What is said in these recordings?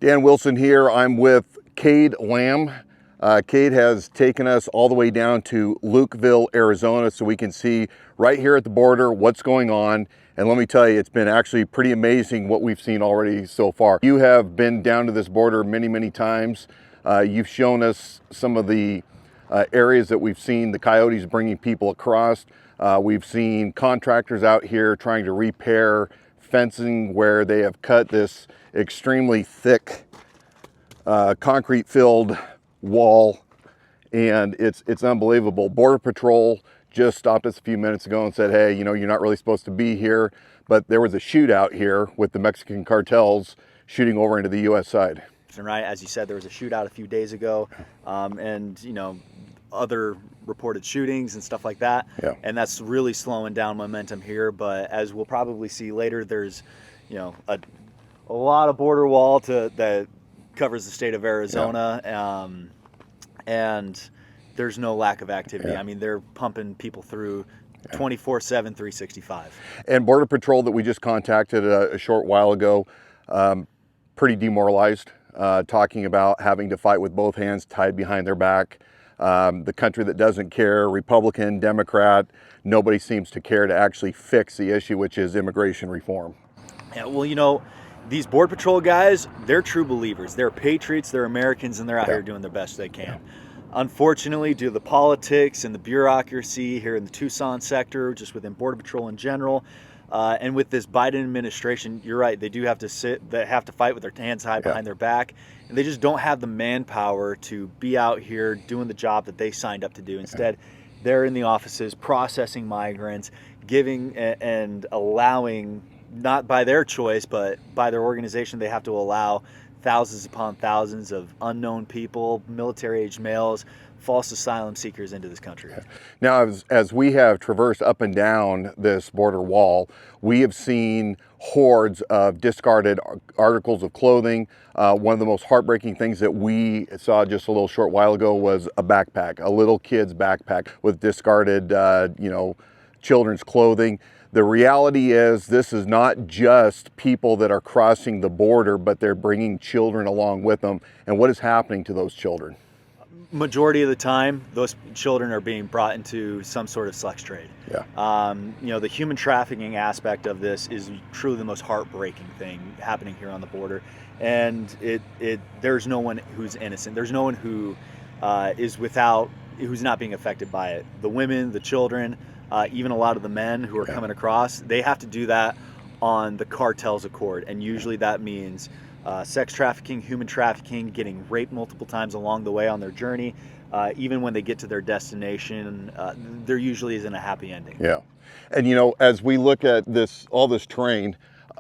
Dan Wilson here. I'm with Cade Lamb. Cade has taken us all the way down to Lukeville, Arizona, so we can see right here at the border what's going on. And let me tell you, it's been actually pretty amazing what we've seen already so far. You have been down to this border many, many times. You've shown us some of the areas that we've seen the coyotes bringing people across. We've seen contractors out here trying to repair fencing where they have cut this extremely thick concrete filled wall, and it's unbelievable. Border Patrol just stopped us a few minutes ago and said, hey, you know, you're not really supposed to be here, but there was a shootout here with the Mexican cartels shooting over into the US side. Right, as you said, there was a shootout a few days ago, and you know, other reported shootings and stuff like that. Yeah. And that's really slowing down momentum here. But as we'll probably see later, there's, you know, a lot of border wall that covers the state of Arizona, and there's no lack of activity. Yeah. I mean, they're pumping people through 24/7, 365. And Border Patrol that we just contacted a short while ago, pretty demoralized, talking about having to fight with both hands tied behind their back. The country that doesn't care, Republican, Democrat, nobody seems to care to actually fix the issue, which is immigration reform. Yeah, well, you know, these Border Patrol guys, they're true believers. They're patriots, they're Americans, and they're out here doing the best they can. Unfortunately, due to the politics and the bureaucracy here in the Tucson sector, just within Border Patrol in general, and with this Biden administration, you're right, they do have to they have to fight with their hands tied behind their back, and they just don't have the manpower to be out here doing the job that they signed up to do. Instead, they're in the offices processing migrants, giving and allowing, not by their choice, but by their organization, they have to allow thousands upon thousands of unknown people, military-age males, false asylum seekers into this country. Now, as we have traversed up and down this border wall, we have seen hordes of discarded articles of clothing. One of the most heartbreaking things that we saw just a little short while ago was a backpack, a little kid's backpack with discarded, children's clothing. The reality is this is not just people that are crossing the border, but they're bringing children along with them. And what is happening to those children? Majority of the time, those children are being brought into some sort of sex trade. Yeah. You know, the human trafficking aspect of this is truly the most heartbreaking thing happening here on the border. And there's no one who's innocent. There's no one who who's not being affected by it. The women, the children, even a lot of the men who are coming across, they have to do that on the cartel's accord. And usually that means sex trafficking, human trafficking, getting raped multiple times along the way on their journey. Even when they get to their destination, there usually isn't a happy ending. Yeah. And you know, as we look at all this terrain,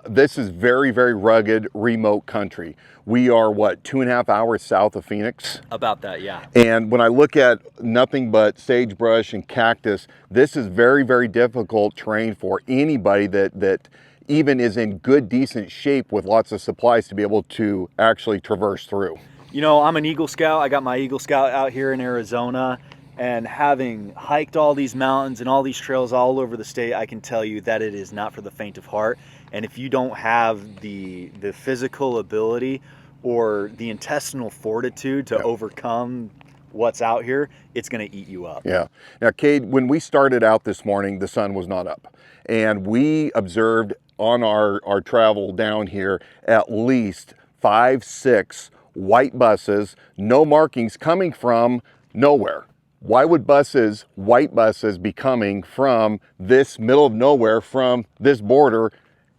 this is very, very rugged, remote country. We are, 2.5 hours south of Phoenix? About that, yeah. And when I look at nothing but sagebrush and cactus, this is very, very difficult terrain for anybody that even is in good, decent shape with lots of supplies to be able to actually traverse through. You know, I'm an Eagle Scout. I got my Eagle Scout out here in Arizona, and having hiked all these mountains and all these trails all over the state, I can tell you that it is not for the faint of heart. And if you don't have the physical ability or the intestinal fortitude to overcome what's out here, it's going to eat you up. Yeah. Now, Cade, when we started out this morning, the sun was not up. And we observed on our travel down here at least 5, 6 white buses, no markings, coming from nowhere. Why would white buses be coming from this middle of nowhere, from this border,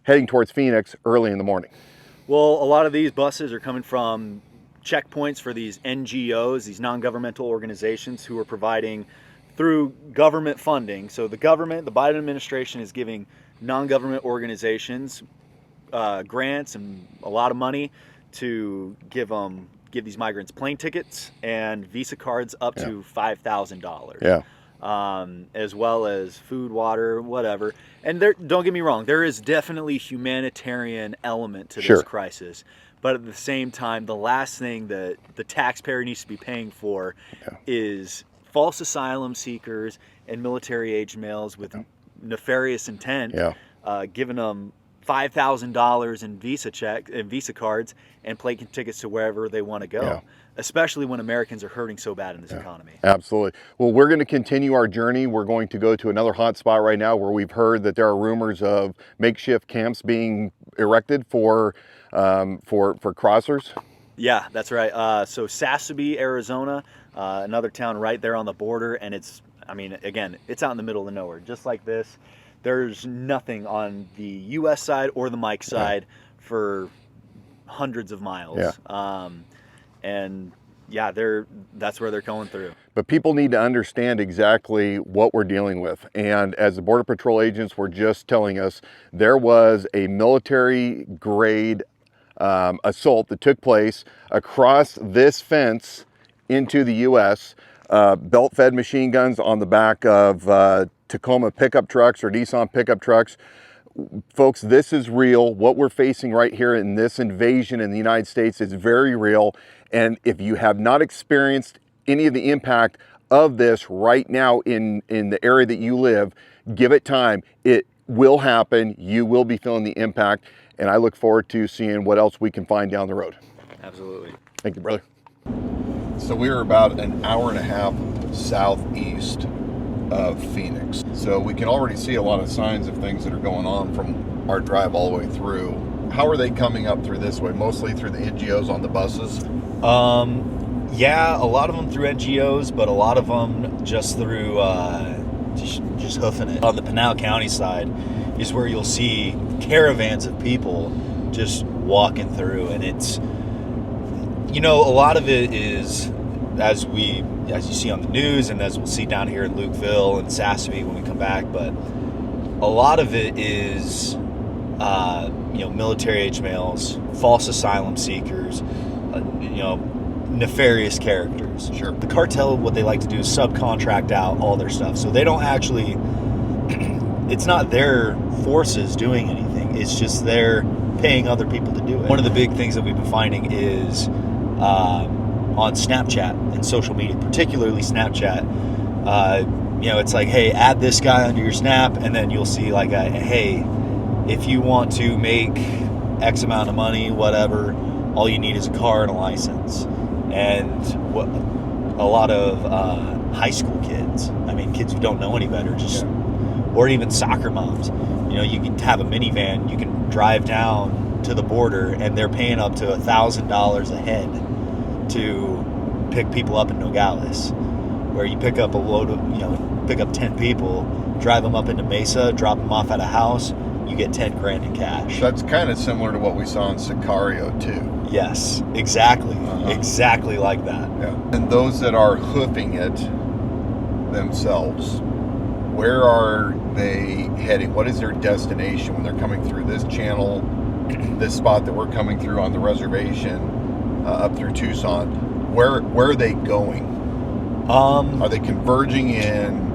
heading towards Phoenix early in the morning? Well, a lot of these buses are coming from checkpoints for these NGOs, these non-governmental organizations who are providing through government funding. So the government, the Biden administration, is giving non-government organizations grants and a lot of money to give these migrants plane tickets and Visa cards up to $5,000. Yeah. As well as food, water, whatever. And don't get me wrong, there is definitely a humanitarian element to this crisis. But at the same time, the last thing that the taxpayer needs to be paying for is false asylum seekers and military-age males with nefarious intent, giving them $5,000 in Visa cards and plane tickets to wherever they want to go. Yeah. Especially when Americans are hurting so bad in this economy. Absolutely. Well, we're going to continue our journey. We're going to go to another hot spot right now where we've heard that there are rumors of makeshift camps being erected for crossers. Yeah, that's right. So Sassabee, Arizona, another town right there on the border, and it's out in the middle of nowhere, just like this. There's nothing on the U.S. side or the Mike side for hundreds of miles. Yeah. And yeah, that's where they're going through. But people need to understand exactly what we're dealing with. And as the Border Patrol agents were just telling us, there was a military grade assault that took place across this fence into the U.S. Belt-fed machine guns on the back of Tacoma pickup trucks or Nissan pickup trucks. Folks, this is real. What we're facing right here in this invasion in the United States is very real. And if you have not experienced any of the impact of this right now in the area that you live, give it time. It will happen. You will be feeling the impact. And I look forward to seeing what else we can find down the road. Absolutely. Thank you, brother. So we are about an hour and a half southeast of Phoenix. So we can already see a lot of signs of things that are going on from our drive all the way through. How are they coming up through this way? Mostly through the NGOs on the buses? Yeah, a lot of them through NGOs, but a lot of them just through just hoofing it. On the Pinal County side is where you'll see caravans of people just walking through, and it's, a lot of it is, as you see on the news and as we'll see down here in Lukeville and Sassabee when we come back, but a lot of it is military-age males, false asylum seekers, nefarious characters. Sure. The cartel, what they like to do is subcontract out all their stuff. So they don't actually, it's not their forces doing anything. It's just they're paying other people to do it. One of the big things that we've been finding is on Snapchat and social media, particularly Snapchat, it's like, hey, add this guy under your Snap, and then you'll see like, hey, if you want to make X amount of money, whatever, all you need is a car and a license. And a lot of high school kids, kids who don't know any better, or even soccer moms, you can have a minivan, you can drive down to the border, and they're paying up to $1,000 a head to pick people up in Nogales, where you pick up a load of, pick up 10 people, drive them up into Mesa, drop them off at a house, you get 10 grand in cash. That's kind of similar to what we saw in Sicario too. Yes, exactly. Exactly like that. Yeah. And those that are hoofing it themselves, where are they heading? What is their destination when they're coming through this channel, this spot that we're coming through on the reservation, up through Tucson? Where are they going? Are they converging in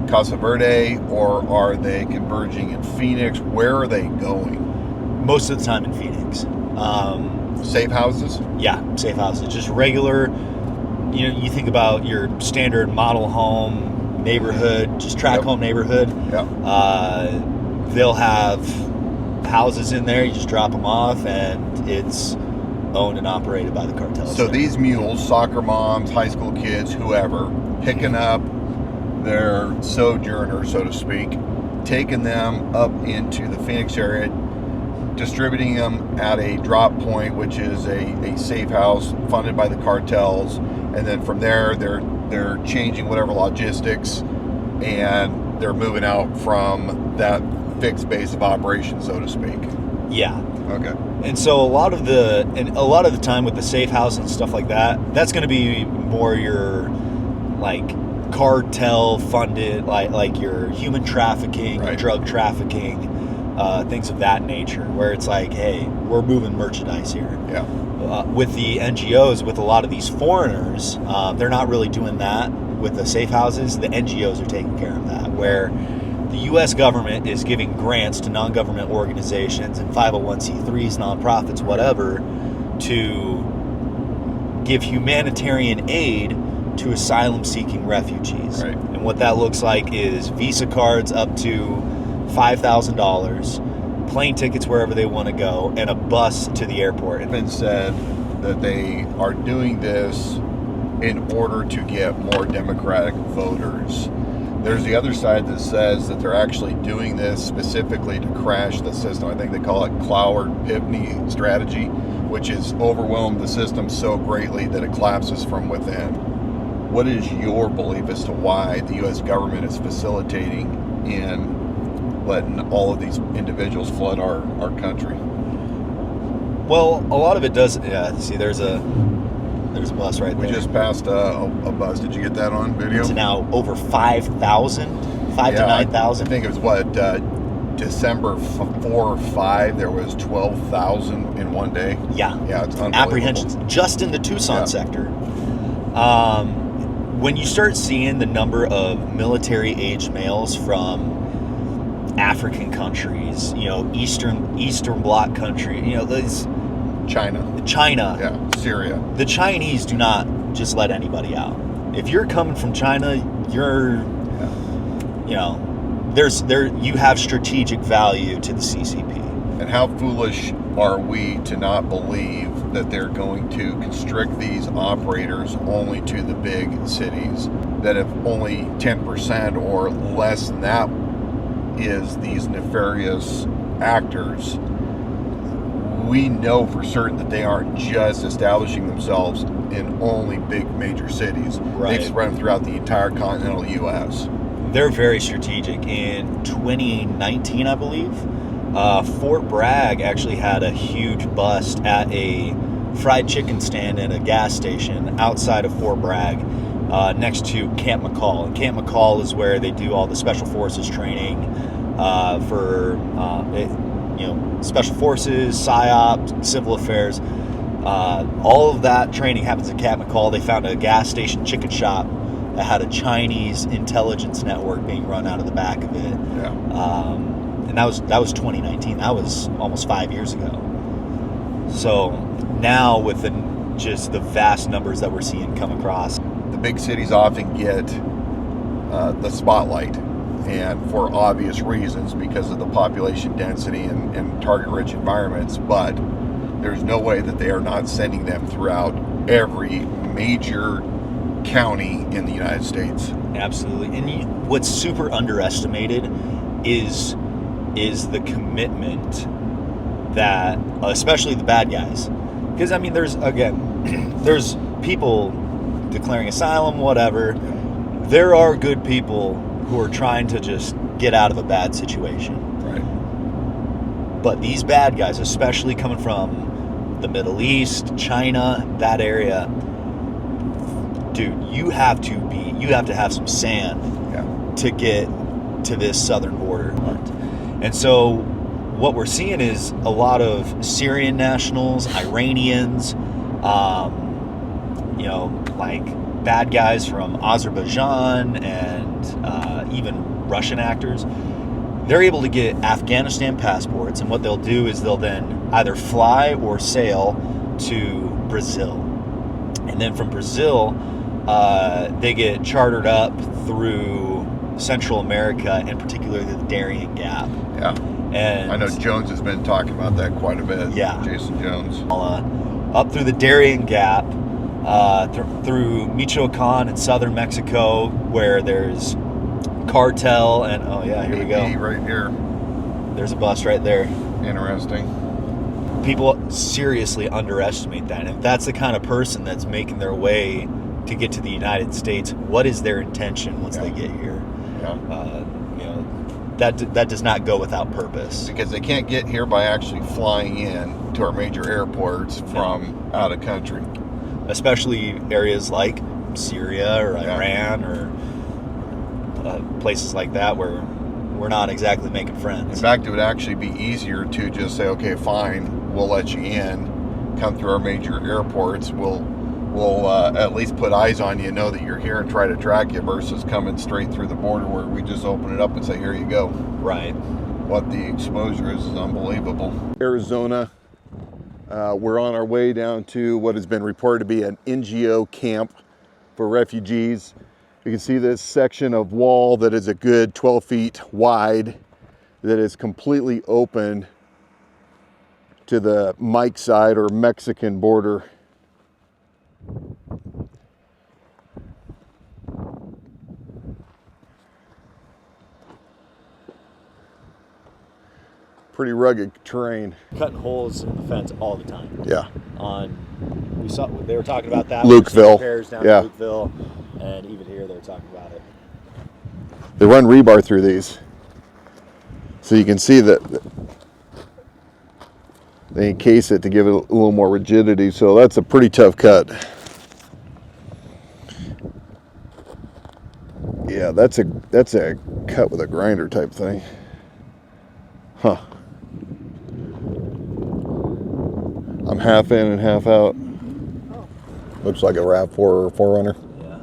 Casa Verde, or are they converging in Phoenix? Where are they going? Most of the time in Phoenix. Safe houses? Yeah, safe houses. Just regular, you think about your standard model home neighborhood, just tract home neighborhood. Yeah. They'll have houses in there, you just drop them off, and it's owned and operated by the cartel. So these mules, soccer moms, high school kids, whoever, picking up their sojourners, so to speak, taking them up into the Phoenix area, distributing them at a drop point, which is a safe house funded by the cartels, and then from there they're changing whatever logistics, and they're moving out from that fixed base of operations, so to speak. Yeah. Okay. And so a lot of the time with the safe house and stuff like that, that's going to be more your like cartel funded, like your human trafficking, right, drug trafficking, things of that nature, where it's like, hey, we're moving merchandise here. Yeah. With the NGOs, with a lot of these foreigners, they're not really doing that with the safe houses. The NGOs are taking care of that, where the U.S. government is giving grants to non-government organizations and 501c3s, nonprofits, whatever, to give humanitarian aid to asylum-seeking refugees. Right. And what that looks like is Visa cards up to $5,000, plane tickets wherever they want to go, and a bus to the airport. It's been said that they are doing this in order to get more Democratic voters. There's the other side that says that they're actually doing this specifically to crash the system. I think they call it Cloward-Pivney strategy, which is overwhelm the system so greatly that it collapses from within. What is your belief as to why the U.S. government is facilitating in letting all of these individuals flood our country? Well, a lot of it does. Yeah, see, there's a bus right there. We just passed a bus. Did you get that on video? It's now over 5,000, 5 to 9,000. I think it was what, December 4 or 5, there was 12,000 in one day. Yeah. Yeah, it's unbelievable. Apprehensions just in the Tucson sector. When you start seeing the number of military-aged males from African countries, Eastern Bloc country, these China. Yeah, Syria. The Chinese do not just let anybody out. If you're coming from China, you have strategic value to the CCP. And how foolish are we to not believe that they're going to constrict these operators only to the big cities? That if only 10% or less than that is these nefarious actors, we know for certain that they aren't just establishing themselves in only big major cities. Right. They've spread them throughout the entire continental U.S. They're very strategic. In 2019, I believe, Fort Bragg actually had a huge bust at a fried chicken stand in a gas station outside of Fort Bragg, next to Camp McCall. And Camp McCall is where they do all the Special Forces training for Special Forces, PSYOP, Civil Affairs. All of that training happens at Camp McCall. They found a gas station chicken shop that had a Chinese intelligence network being run out of the back of it. Yeah. And that was 2019. That was almost 5 years ago. So now with just the vast numbers that we're seeing come across, the big cities often get the spotlight, and for obvious reasons because of the population density and target-rich environments, but there's no way that they are not sending them throughout every major county in the United States. Absolutely. And what's super underestimated is the commitment that, especially the bad guys, because there's people declaring asylum, whatever. There are good people who are trying to just get out of a bad situation. Right. But these bad guys, especially coming from the Middle East, China, that area, dude, you have to have some sand to get to this southern border. And so what we're seeing is a lot of Syrian nationals, Iranians, like bad guys from Azerbaijan and even Russian actors. They're able to get Afghanistan passports, and what they'll do is they'll then either fly or sail to Brazil. And then from Brazil, they get chartered up through Central America, and particularly the Darien Gap. Yeah. And I know Jones has been talking about that quite a bit. Yeah. Jason Jones. Up through the Darien Gap, through Michoacan in southern Mexico, where there's cartel and here we go. Right here. There's a bus right there. Interesting. People seriously underestimate that. And if that's the kind of person that's making their way to get to the United States, what is their intention once they get here? Yeah. That does not go without purpose. Because they can't get here by actually flying in to our major airports from out of country. Especially areas like Syria or Iran or places like that where we're not exactly making friends. In fact, it would actually be easier to just say, okay, fine, we'll let you in, come through our major airports, we'll at least put eyes on you, know that you're here and try to track you, versus coming straight through the border where we just open it up and say, here you go. Right. What the exposure is unbelievable. Arizona, we're on our way down to what has been reported to be an NGO camp for refugees. You can see this section of wall that is a good 12 feet wide that is completely open to the Mike side or Mexican border. Pretty rugged terrain. Cutting holes in the fence all the time. Yeah. They were talking about that. Lukeville. Repairs down Yeah. in Lukeville, and even here they're talking about it. They run rebar through these, so you can see that they encase it to give it a little more rigidity. So that's a pretty tough cut. Yeah, that's a cut with a grinder type thing. Huh. I'm half in and half out. Looks like a RAV4 or 4Runner. Yeah.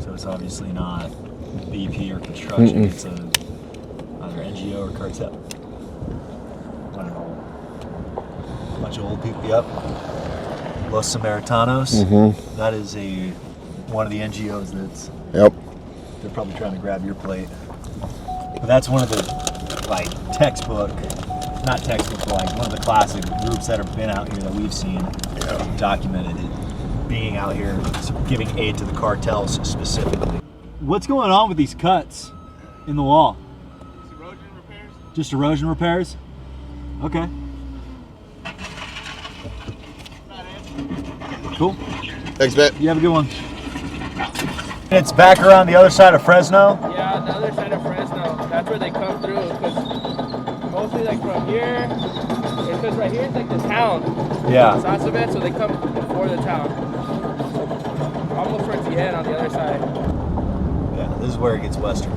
So it's obviously not BP or construction. It's either NGO or cartel. I don't know. A bunch of old people. Yep. Los Samaritanos. That is one of the NGOs that's. Yep. They're probably trying to grab your plate. But that's one of the not textbook, but one of the classic groups that have been out here that we've seen documented it being out here giving aid to the cartels specifically. What's going on with these cuts in the wall? Just erosion repairs. Just erosion repairs? Okay. Cool. Thanks, Matt. You have a good one. It's back around the other side of Fresno. Yeah, the other side of Fresno. That's where they come through. Because mostly like from here, because right here it's like the town. Yeah. Sasabet, so they come before the town. Almost towards the end on the other side. Yeah, this is where it gets western.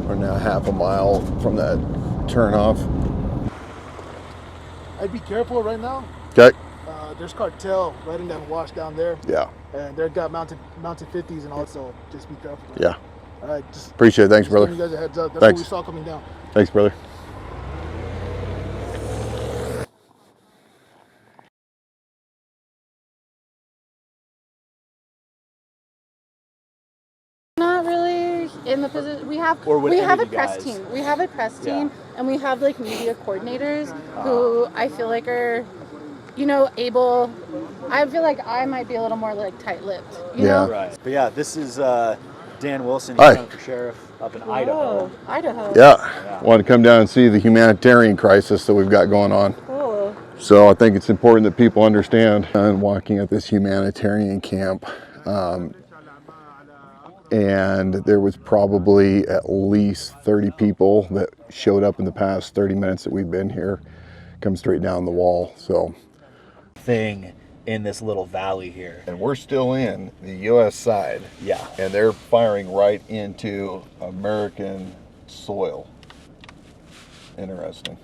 We're now half a mile from that turnoff. I'd be careful right now. Okay. There's cartel right in that wash down there. Yeah. And they've got mounted 50s and also just be careful. Yeah. All right. Just Appreciate it. Thanks, brother. giving you guys a heads up. That's Thanks. what we saw coming down. Thanks, brother. Not really in the position. We have Or would we any have a of you press guys? team. We have a press Yeah. team, and we have like media coordinators who I feel like are, able. I feel like I might be a little more like tight-lipped. You Yeah. know? Right. But yeah, this is Dan Wilson. Hi. He's running for sheriff up in Idaho. Oh, Idaho. Yeah. Yeah. Want to come down and see the humanitarian crisis that we've got going on. Cool. So I think it's important that people understand. I'm walking at this humanitarian camp, and there was probably at least 30 people that showed up in the past 30 minutes that we've been here, come straight down the wall. So Thing in this little valley here. and we're still in the U.S. side, Yeah. and they're firing right into American soil. Interesting.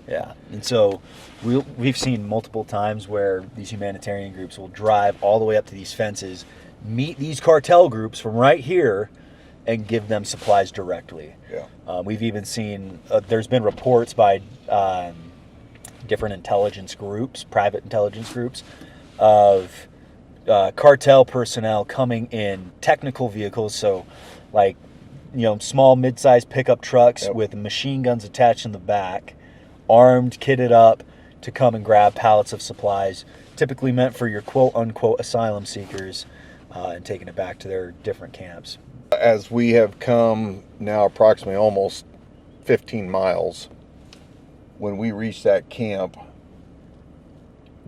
Yeah. And so we've seen multiple times where these humanitarian groups will drive all the way up to these fences, meet these cartel groups from right here, and give them supplies directly. Yeah. We've even seen, there's been reports by different intelligence groups, private intelligence groups, of cartel personnel coming in technical vehicles, so like, small mid-sized pickup trucks Yep. with machine guns attached in the back, armed, kitted up, to come and grab pallets of supplies, typically meant for your quote-unquote asylum seekers, and taking it back to their different camps. As we have come now approximately almost 15 miles, when we reached that camp,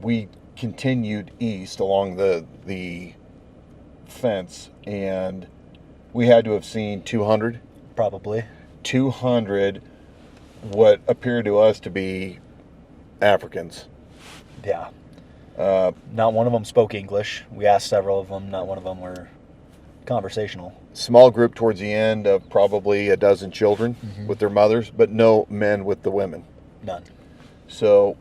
we continued east along the fence, and we had to have seen 200 Probably. what appeared to us to be Africans. Yeah. Not one of them spoke English. We asked several of them. Not one of them were conversational. Small group towards the end of probably a dozen children with their mothers, but no men with the women. None. So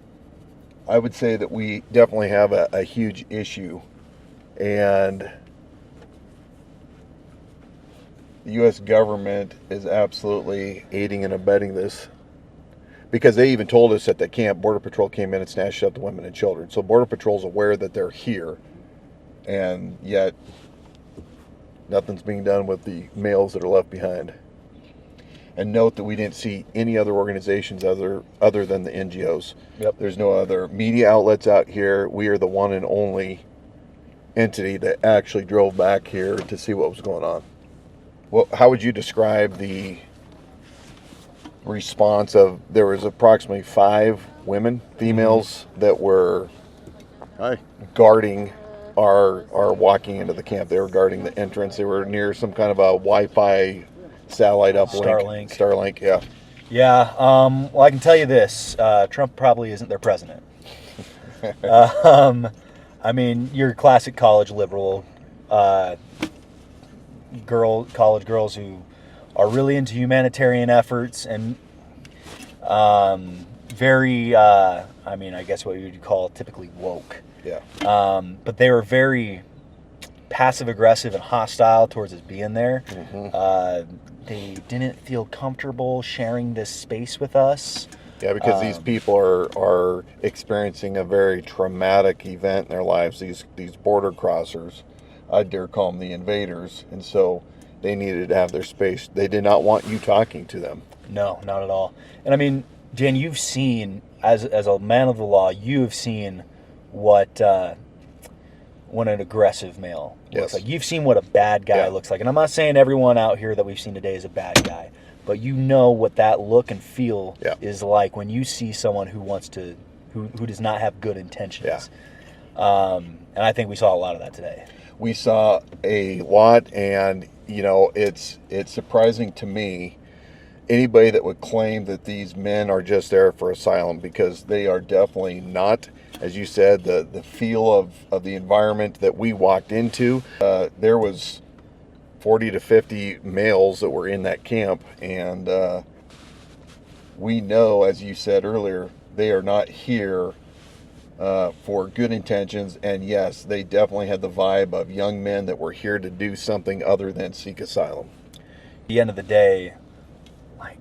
I would say that we definitely have a huge issue, and the U.S. government is absolutely aiding and abetting this, because they even told us at the camp, Border Patrol came in and snatched up the women and children. So Border Patrol's aware that they're here, and yet nothing's being done with the males that are left behind. And note that we didn't see any other organizations other than the NGOs. Yep. There's no other media outlets out here. We are the one and only entity that actually drove back here to see what was going on. Well, how would you describe the response of, there was approximately 5 women, females, that were guarding our walking into the camp. They were guarding the entrance. They were near some kind of a Wi-Fi satellite uplink. Starlink, yeah. Yeah, well, I can tell you this. Trump probably isn't their president. I mean, your classic college liberal, college girls who are really into humanitarian efforts and very, I mean, I guess what you would call typically woke. Yeah. But they were very passive aggressive and hostile towards us being there. They didn't feel comfortable sharing this space with us. Yeah, because these people are experiencing a very traumatic event in their lives. These border crossers, I dare call them the invaders, and so they needed to have their space. They did not want you talking to them. No, not at all. And I mean, Dan, you've seen, as a man of the law, you have seen what an aggressive male looks like. You've seen what a bad guy looks like. And I'm not saying everyone out here that we've seen today is a bad guy, but you know what that look and feel is like when you see someone who wants to, who does not have good intentions. And I think we saw a lot of that today. We saw a lot, and you know, it's surprising to me anybody that would claim that these men are just there for asylum, because they are definitely not. As you said, the feel of the environment that we walked into, there was 40 to 50 males that were in that camp, and we know, as you said earlier, they are not here for good intentions. And yes, they definitely had the vibe of young men that were here to do something other than seek asylum. At the end of the day, like,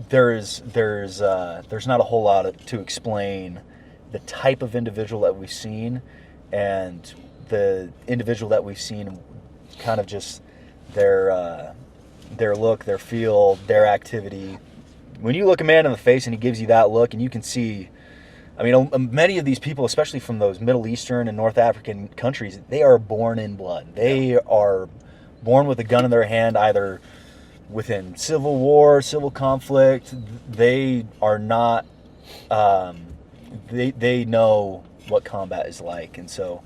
there's not a whole lot to explain the type of individual that we've seen, and the individual that we've seen, kind of just their look, their feel, their activity. When you look a man in the face and he gives you that look, and you can see, I mean, many of these people, especially from those Middle Eastern and North African countries, they are born in blood. They are born with a gun in their hand, either within civil war, civil conflict. They are not, they know what combat is like. And so,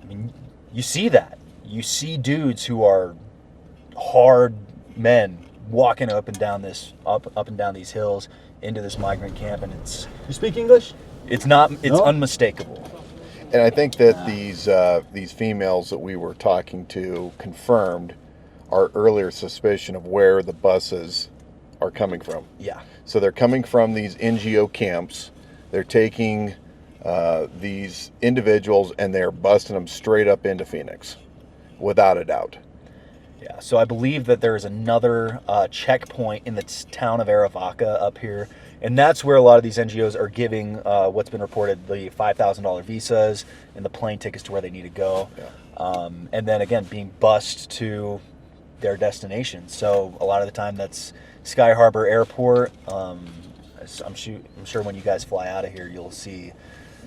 I mean, you see that. You see dudes who are hard men walking up and down these hills into this migrant camp, and it's... You speak English? It's not. It's unmistakable. And I think that these females that we were talking to confirmed our earlier suspicion of where the buses are coming from. Yeah. So they're coming from these NGO camps. They're taking these individuals and they're busting them straight up into Phoenix, without a doubt. Yeah. So I believe that there's another checkpoint in the town of Arivaca up here, and that's where a lot of these NGOs are giving what's been reported, the $5,000 visas and the plane tickets to where they need to go. Yeah. And then again, being bused to their destination. So a lot of the time that's Sky Harbor Airport. I'm sure when you guys fly out of here, you'll see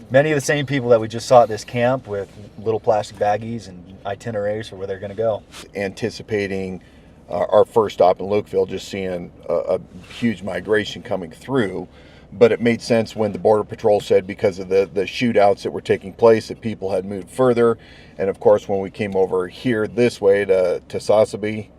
many of the same people that we just saw at this camp with little plastic baggies and itineraries for where they're going to go. Anticipating our first stop in Lukeville, just seeing a huge migration coming through. But it made sense when the Border Patrol said, because of the shootouts that were taking place, that people had moved further. And of course, when we came over here this way to Sasebe,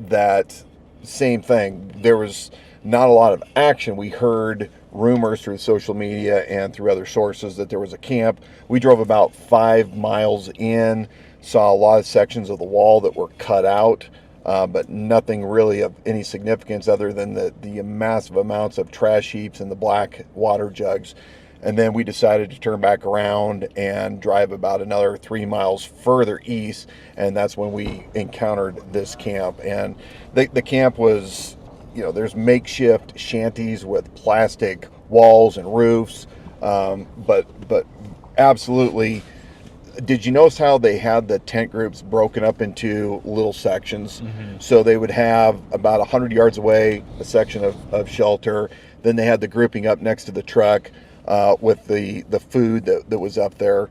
that same thing. There was not a lot of action. We heard rumors through social media and through other sources that there was a camp. We drove about 5 miles in, saw a lot of sections of the wall that were cut out, but nothing really of any significance other than the massive amounts of trash heaps and the black water jugs. And then we decided to turn back around and drive about another 3 miles further east, and that's when we encountered this camp. And the camp was, you know, there's makeshift shanties with plastic walls and roofs, but absolutely did you notice how they had the tent groups broken up into little sections? Mm-hmm. So they would have about 100 yards away a section of shelter. Then they had the grouping up next to the truck with the food that was up there.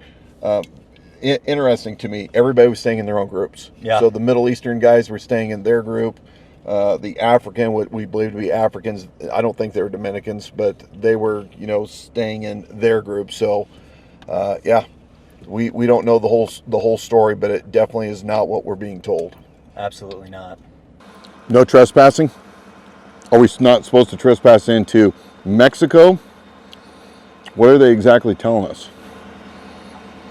Interesting to me. Everybody was staying in their own groups. Yeah. So the Middle Eastern guys were staying in their group. The African, what we believe to be Africans, I don't think they were Dominicans, but they were, staying in their group. So, yeah, we don't know the whole story, but it definitely is not what we're being told. Absolutely not. No trespassing? Are we not supposed to trespass into Mexico? What are they exactly telling us?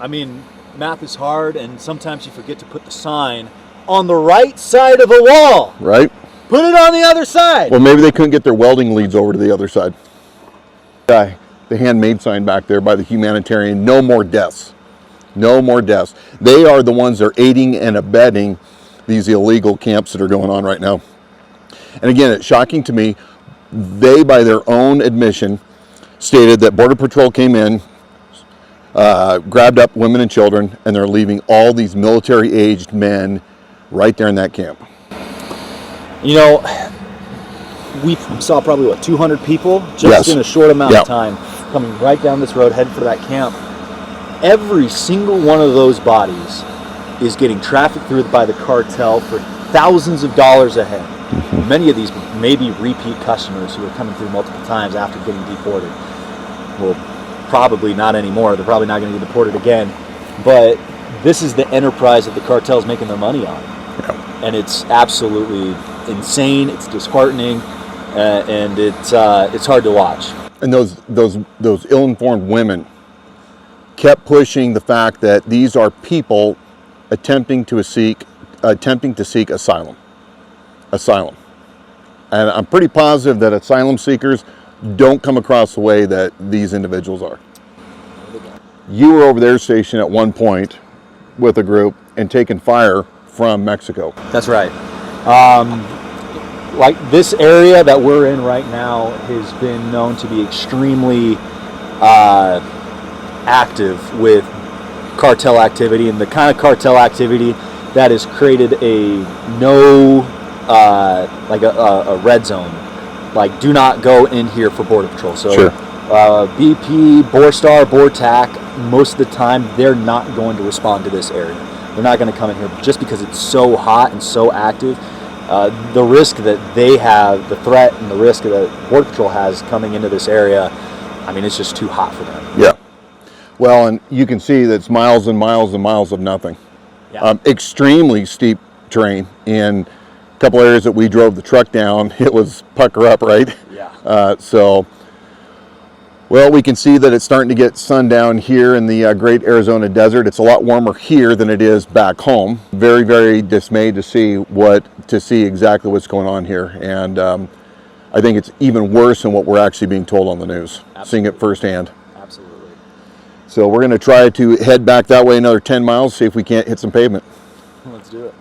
I mean, math is hard, and sometimes you forget to put the sign on the right side of a wall. Right? Put it on the other side. Well, maybe they couldn't get their welding leads over to the other side. The handmade sign back there by the humanitarian, no more deaths. No more deaths. They are the ones that are aiding and abetting these illegal camps that are going on right now. And again, it's shocking to me. They, by their own admission, stated that Border Patrol came in, grabbed up women and children, and they're leaving all these military-aged men right there in that camp. We saw probably, 200 people just Yes. in a short amount Yeah. of time coming right down this road, heading for that camp. Every single one of those bodies is getting trafficked through by the cartel for thousands of dollars a head. Mm-hmm. Many of these may be repeat customers who are coming through multiple times after getting deported. Well, probably not anymore. They're probably not going to get deported again. But this is the enterprise that the cartel's making their money on. Yeah. And it's absolutely insane. It's disheartening, and it's hard to watch. And those ill-informed women kept pushing the fact that these are people attempting to seek asylum. And I'm pretty positive that asylum seekers don't come across the way that these individuals are. You were over their station at one point with a group and taking fire from Mexico. That's right. Like this area that we're in right now has been known to be extremely active with cartel activity, and the kind of cartel activity that has created a a red zone. Like, do not go in here for Border Patrol. So Sure. BP, Borstar, BORTAC, most of the time they're not going to respond to this area. They're not going to come in here just because it's so hot and so active. The risk that they have, the threat and the risk that Border Patrol has coming into this area, I mean, it's just too hot for them. Yeah. Well, and you can see that it's miles and miles and miles of nothing. Yeah. Extremely steep terrain. In a couple areas that we drove the truck down, it was pucker up, right? Yeah. Well, we can see that it's starting to get sundown here in the great Arizona desert. It's a lot warmer here than it is back home. Very, very dismayed to see exactly what's going on here. And I think it's even worse than what we're actually being told on the news, seeing it firsthand. Absolutely. So we're going to try to head back that way another 10 miles, see if we can't hit some pavement. Let's do it.